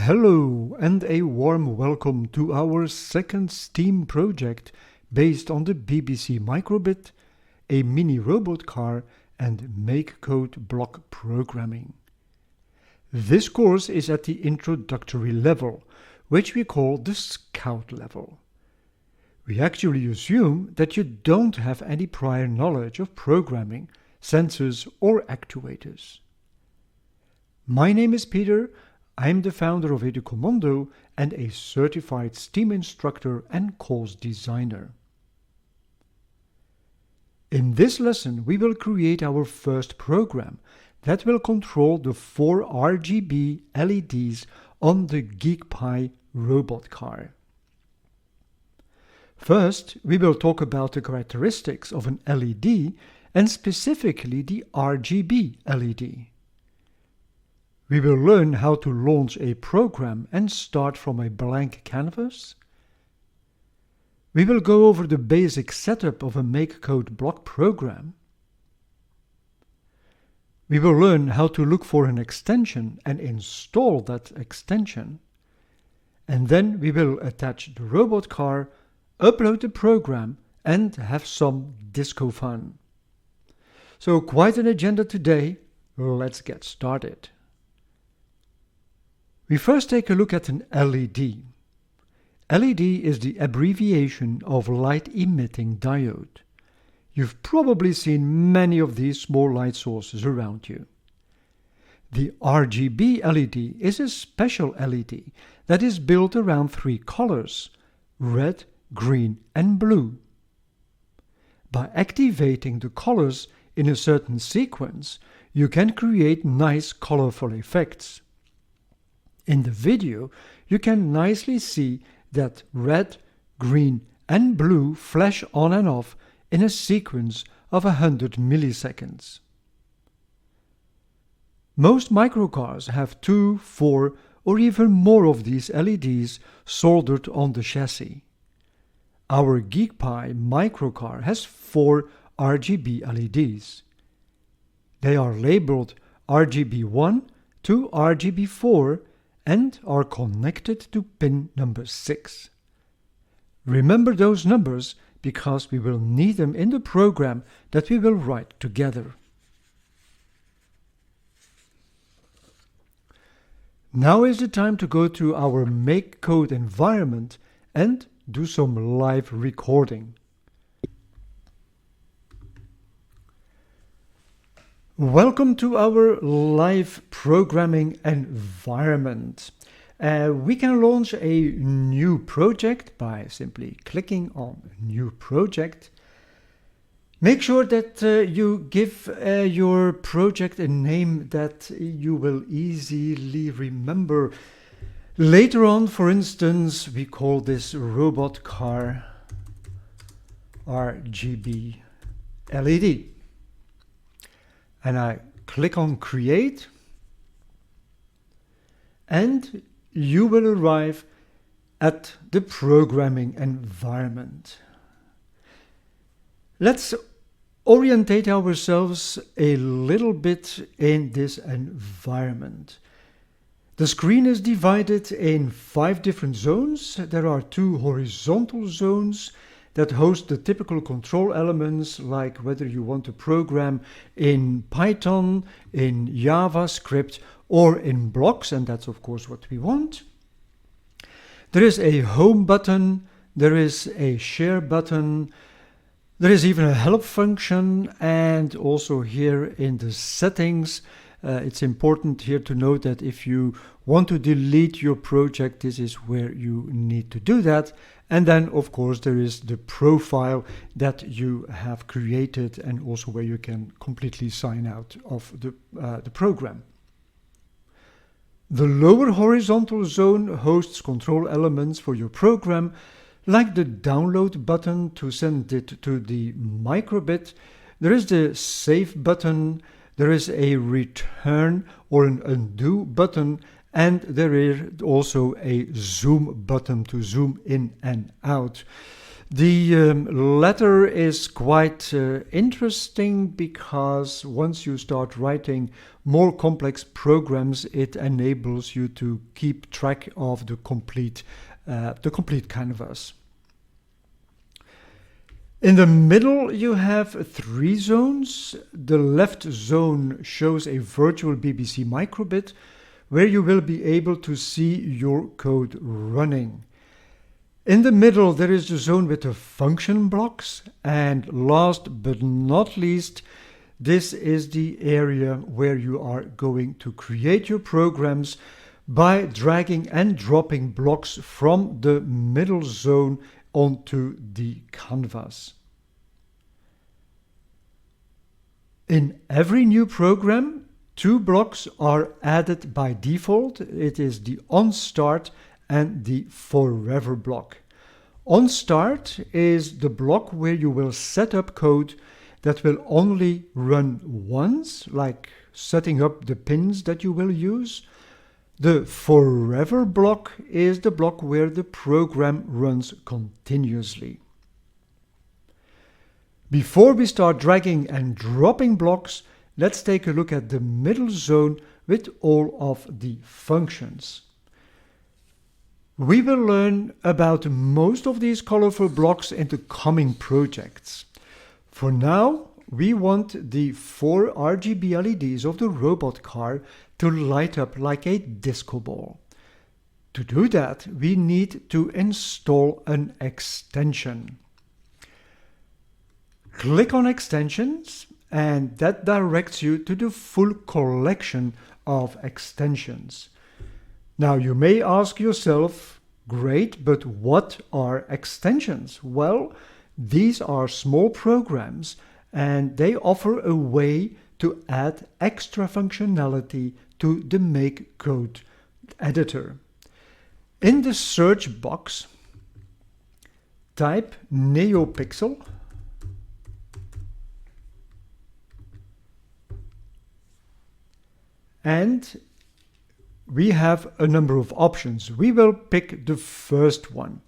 Hello and a warm welcome to our second STEAM project based on the BBC Microbit, a mini robot car and MakeCode block programming. This course is at the introductory level, which we call the Scout level. We actually assume that you don't have any prior knowledge of programming, sensors or actuators. My name is Peter. I'm the founder of Educommando and a certified STEAM instructor and course designer. In this lesson, we will create our first program that will control the 4 RGB LEDs on the GeekPi robot car. First, we will talk about the characteristics of an LED and specifically the RGB LED. We will learn how to launch a program and start from a blank canvas. We will go over the basic setup of a MakeCode block program. We will learn how to look for an extension and install that extension. And then we will attach the robot car, upload the program, and have some disco fun. So quite an agenda today. Let's get started. We first take a look at an LED. LED is the abbreviation of light-emitting diode. You've probably seen many of these small light sources around you. The RGB LED is a special LED that is built around 3 colors: red, green and blue. By activating the colors in a certain sequence, you can create nice colorful effects. In the video, you can nicely see that red, green and blue flash on and off in a sequence of 100 milliseconds. Most microcars have 2, 4 or even more of these LEDs soldered on the chassis. Our GeekPi microcar has 4 RGB LEDs. They are labeled RGB1 to RGB4 and are connected to pin number 6. Remember those numbers because we will need them in the program that we will write together. Now is the time to go to our MakeCode environment and do some live recording. Welcome to our live programming environment. We can launch a new project by simply clicking on New Project. Make sure that you give your project a name that you will easily remember. Later on, for instance, we call this Robot Car RGB LED. And I click on Create, and you will arrive at the programming environment. Let's orientate ourselves a little bit in this environment. The screen is divided in 5 different zones. There are 2 horizontal zones that host the typical control elements, like whether you want to program in Python, in JavaScript, or in blocks, and that's of course what we want. There is a home button, there is a share button, there is even a help function, and also here in the settings, it's important here to note that if you want to delete your project, this is where you need to do that. And then, of course, there is the profile that you have created and also where you can completely sign out of the program. The lower horizontal zone hosts control elements for your program, like the download button to send it to the microbit. There is the save button, there is a return or an undo button, and there is also a zoom button to zoom in and out. The latter is quite interesting because once you start writing more complex programs, it enables you to keep track of the complete canvas. In the middle, you have 3 zones. The left zone shows a virtual BBC microbit where you will be able to see your code running. In the middle, there is the zone with the function blocks. And last but not least, this is the area where you are going to create your programs by dragging and dropping blocks from the middle zone onto the canvas. In every new program, 2 blocks are added by default. It is the onStart and the forever block. OnStart is the block where you will set up code that will only run once, like setting up the pins that you will use. The forever block is the block where the program runs continuously. Before we start dragging and dropping blocks, let's take a look at the middle zone with all of the functions. We will learn about most of these colorful blocks in the coming projects. For now, we want the 4 RGB LEDs of the robot car to light up like a disco ball. To do that, we need to install an extension. Click on Extensions, and that directs you to the full collection of extensions. Now you may ask yourself, great, but what are extensions? Well, these are small programs and they offer a way to add extra functionality to the Make Code editor. In the search box, type NeoPixel and we have a number of options. We will pick the first one.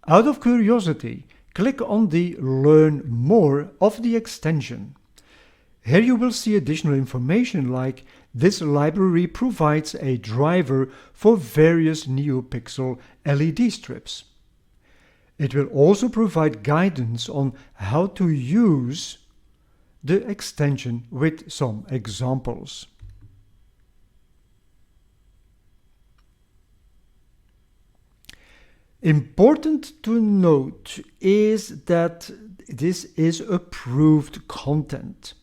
Out of curiosity, click on the Learn More of the extension. Here you will see additional information like this library provides a driver for various NeoPixel LED strips. It will also provide guidance on how to use the extension with some examples. Important to note is that this is approved content,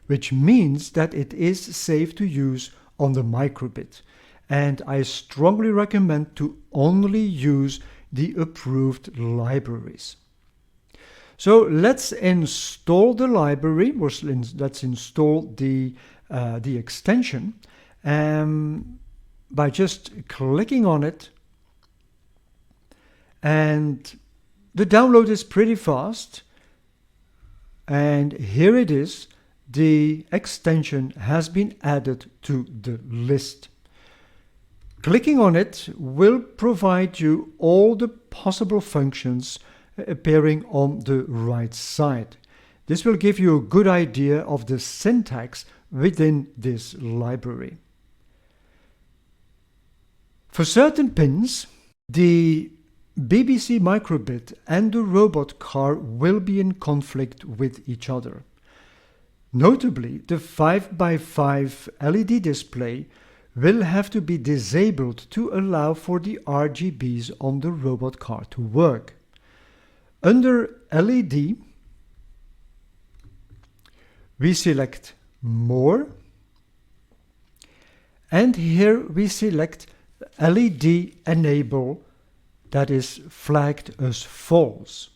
which means that it is safe to use on the microbit, and I strongly recommend to only use the approved libraries. So let's install the library, or let's install the extension by just clicking on it. And the download is pretty fast. And here it is. The extension has been added to the list. Clicking on it will provide you all the possible functions appearing on the right side. This will give you a good idea of the syntax within this library. For certain pins, the BBC microbit and the robot car will be in conflict with each other. Notably, the 5x5 LED display will have to be disabled to allow for the RGBs on the robot car to work. Under LED, we select More, and here we select LED Enable, that is flagged as false,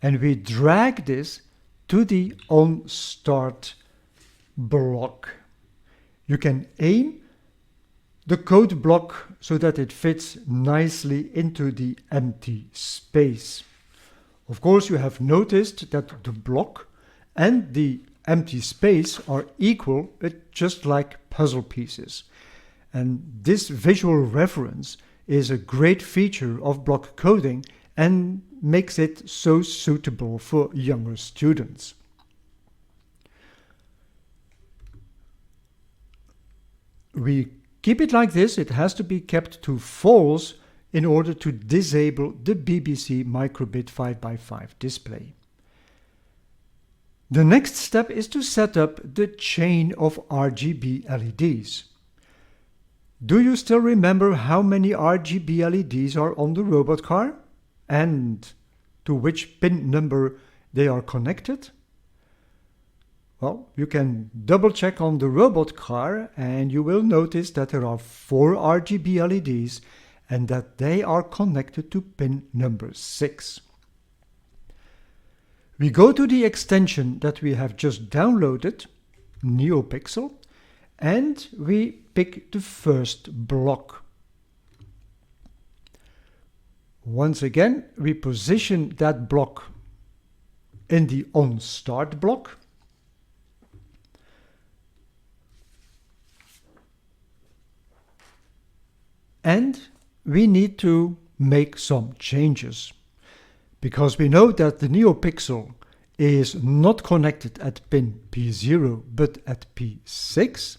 and we drag this to the OnStart block. You can aim the code block so that it fits nicely into the empty space. Of course, you have noticed that the block and the empty space are equal, just like puzzle pieces. And this visual reference is a great feature of block coding and makes it so suitable for younger students. we keep it like this. It has to be kept to false in order to disable the BBC microbit 5x5 display. The next step is to set up the chain of RGB LEDs. Do you still remember how many RGB LEDs are on the robot car and to which pin number they are connected? Well, you can double check on the robot car and you will notice that there are 4 RGB LEDs and that they are connected to pin number 6. We go to the extension that we have just downloaded, NeoPixel, and we pick the first block. Once again, we position that block in the OnStart block. And we need to make some changes, because we know that the NeoPixel is not connected at pin P0 but at P6.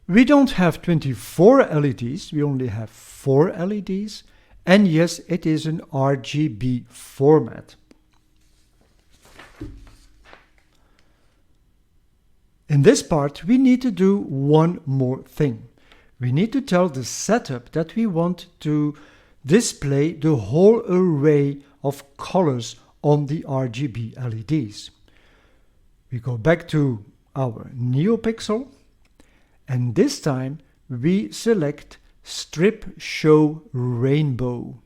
We don't have 24 LEDs, we only have 4 LEDs, and yes, it is an RGB format. In this part, we need to do one more thing. We need to tell the setup that we want to display the whole array of colors on the RGB LEDs. We go back to our NeoPixel, and this time we select Strip Show Rainbow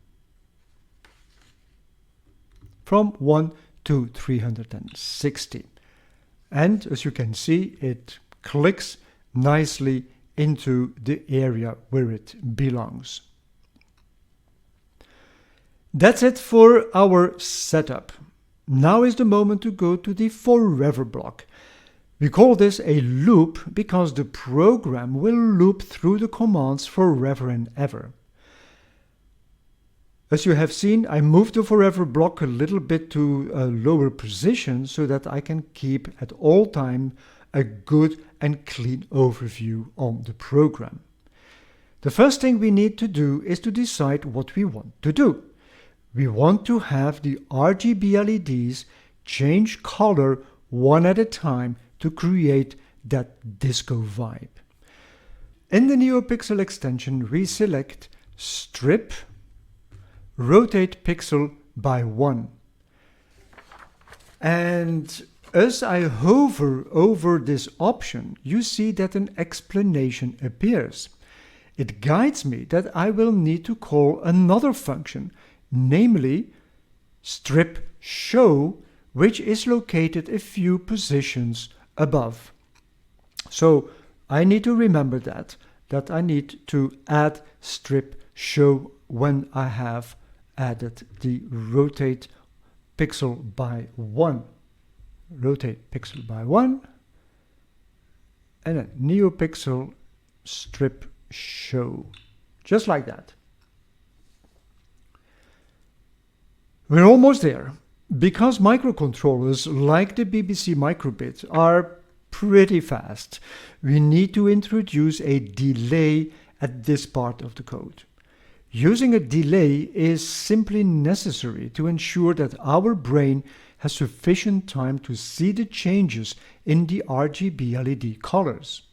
from 1 to 360. And as you can see, it clicks nicely into the area where it belongs. That's it for our setup. Now is the moment to go to the forever block. We call this a loop because the program will loop through the commands forever and ever. As you have seen, I moved the forever block a little bit to a lower position so that I can keep at all time a good and clean overview on the program. The first thing we need to do is to decide what we want to do. We want to have the RGB LEDs change color one at a time to create that disco vibe. In the NeoPixel extension, we select Strip, Rotate Pixel by 1. And as I hover over this option, you see that an explanation appears. It guides me that I will need to call another function, namely Strip Show, which is located a few positions above. So I need to remember that I need to add Strip Show when I have added the Rotate Pixel by 1. Rotate Pixel by 1, and then NeoPixel Strip Show, just like that. We're almost there. Because microcontrollers like the BBC microbit are pretty fast, we need to introduce a delay at this part of the code. Using a delay is simply necessary to ensure that our brain has sufficient time to see the changes in the RGB LED colors.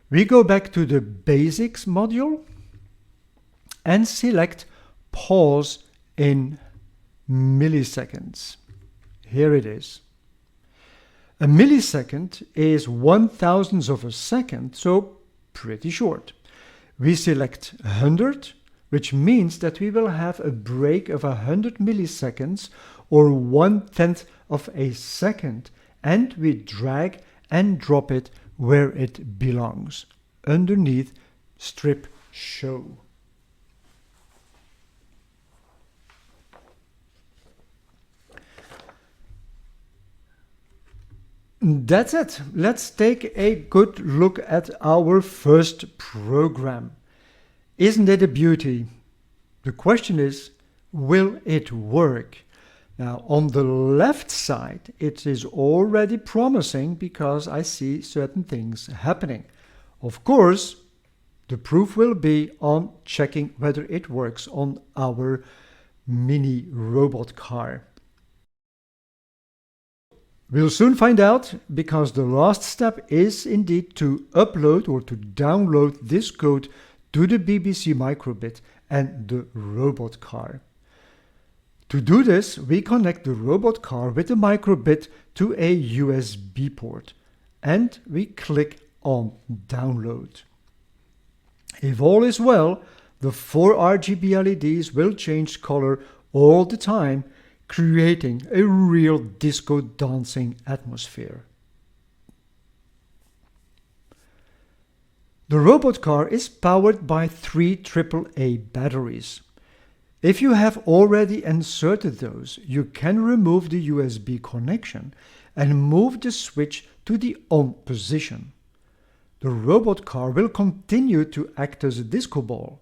We go back to the Basics module and select Pause in milliseconds. Here it is. A millisecond is 1/1000th of a second, so pretty short. We select 100, which means that we will have a break of 100 milliseconds or 1/10th of a second, and we drag and drop it where it belongs, underneath Strip Show. That's it. Let's take a good look at our first program. Isn't it a beauty? The question is, will it work? Now, on the left side, it is already promising because I see certain things happening. Of course, the proof will be on checking whether it works on our mini robot car. We'll soon find out, because the last step is indeed to upload or to download this code to the BBC microbit and the robot car. To do this, we connect the robot car with the microbit to a USB port and we click on download. If all is well, the 4 RGB LEDs will change color all the time, creating a real disco dancing atmosphere. The robot car is powered by 3 AAA batteries. If you have already inserted those, you can remove the USB connection and move the switch to the on position. The robot car will continue to act as a disco ball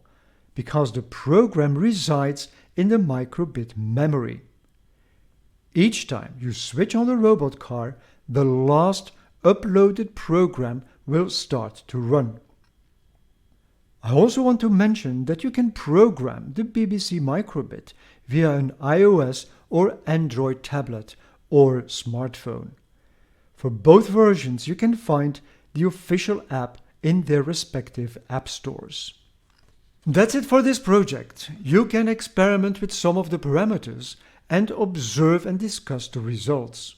because the program resides in the microbit memory. Each time you switch on the robot car, the last uploaded program will start to run. I also want to mention that you can program the BBC microbit via an iOS or Android tablet or smartphone. For both versions, you can find the official app in their respective app stores. That's it for this project. You can experiment with some of the parameters and observe and discuss the results.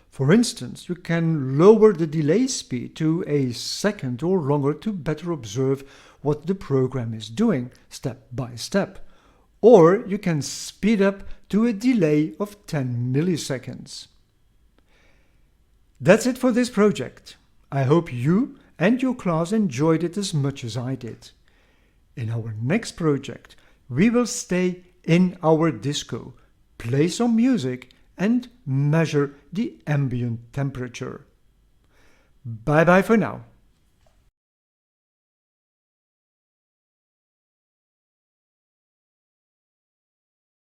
For instance, you can lower the delay speed to a second or longer to better observe what the program is doing step by step. Or you can speed up to a delay of 10 milliseconds. That's it for this project. I hope you and your class enjoyed it as much as I did. In our next project, we will stay in our disco, play some music and measure the ambient temperature. Bye bye for now.